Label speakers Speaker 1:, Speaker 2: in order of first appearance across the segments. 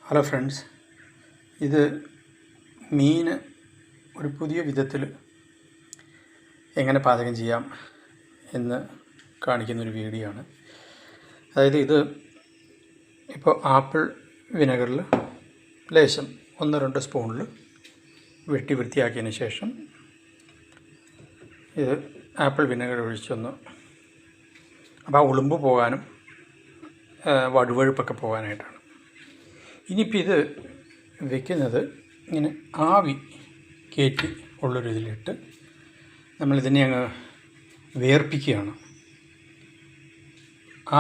Speaker 1: Hello friends, ഇത് മീൻ ഒരു പുതിയ വിധത്തിൽ എങ്ങനെ പാചകം ചെയ്യാം എന്ന് കാണിക്കുന്നൊരു വീഡിയോ ആണ്. അതായത് ഇത് ഇപ്പോൾ ആപ്പിൾ വിനെഗറിൽ ലേശം 1-2 സ്പൂണിൽ വെട്ടി വൃത്തിയാക്കിയതിന് ശേഷം ഇത് ആപ്പിൾ വിനെഗർ ഒഴിച്ചൊന്ന് അപ്പോൾ ആ ഉളുമ്പ് പോകാനും വഴുവഴുപ്പൊക്കെ പോകാനായിട്ടാണ്. ഇനിയിപ്പോൾ ഇത് വയ്ക്കുന്നത് ഇങ്ങനെ ആവി കയറ്റി ഉള്ളൊരു ഇതിലിട്ട് നമ്മളിതിനെ അങ്ങ് വേർപ്പിക്കുകയാണ്.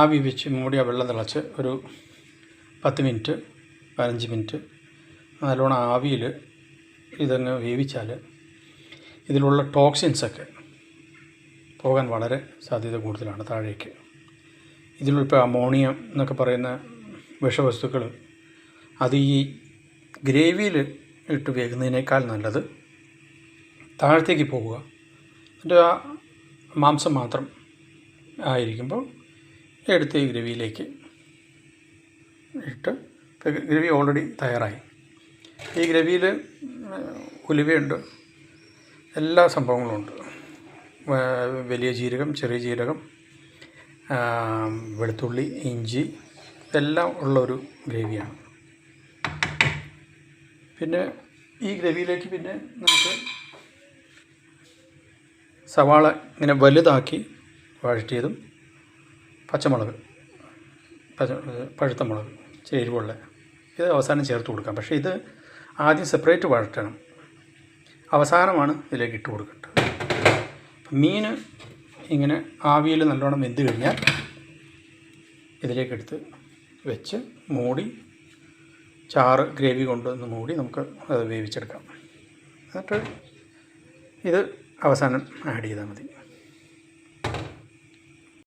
Speaker 1: ആവി വെച്ച് മൂടി ആ വെള്ളം തിളച്ച് ഒരു 10 മിനിറ്റ് 15 മിനിറ്റ് നല്ലോണം ആവിയിൽ ഇതങ്ങ് വേവിച്ചാൽ ഇതിലുള്ള ടോക്സിൻസൊക്കെ പോകാൻ വളരെ സാധ്യത കൂടുതലാണ് താഴേക്ക്. ഇതിലിപ്പോൾ അമോണിയം എന്നൊക്കെ പറയുന്ന വിഷവസ്തുക്കൾ അത് ഈ ഗ്രേവിയിൽ ഇട്ട് വേകുന്നതിനേക്കാൾ നല്ലത് താഴത്തേക്ക് പോവുക, എന്നിട്ട് ആ മാംസം മാത്രം ആയിരിക്കുമ്പോൾ എടുത്ത് ഈ ഗ്രേവിയിലേക്ക് ഇട്ട് ഗ്രേവി ഓൾറെഡി തയ്യാറായി. ഈ ഗ്രേവിയിൽ ഉലുവയുണ്ട്, എല്ലാ സംഭവങ്ങളും ഉണ്ട്. വലിയ ജീരകം, ചെറിയ ജീരകം, വെളുത്തുള്ളി, ഇഞ്ചി ഇതെല്ലാം ഉള്ളൊരു ഗ്രേവിയാണ്. പിന്നെ ഈ ഗ്രേവിയിലേക്ക് പിന്നെ നമുക്ക് സവാള ഇങ്ങനെ വലുതാക്കി വഴറ്റിയതും പച്ചമുളക്, പഴുത്ത മുളക് എരിവുള്ള ഇത് അവസാനം ചേർത്ത് കൊടുക്കാം. പക്ഷേ ഇത് ആദ്യം സെപ്പറേറ്റ് വഴറ്റണം, അവസാനമാണ് ഇതിലേക്ക് ഇട്ട് കൊടുക്കേണ്ടത്. മീൻ ഇങ്ങനെ ആവിയിൽ നല്ലോണം വെന്ത് കഴിഞ്ഞാൽ ഇതിലേക്കെടുത്ത് വെച്ച് മൂടി ചാറ് ഗ്രേവി കൊണ്ടൊന്ന് മൂടി നമുക്ക് അത് വേവിച്ചെടുക്കാം. എന്നിട്ട് ഇത് അവസാനം ആഡ് ചെയ്താൽ മതി.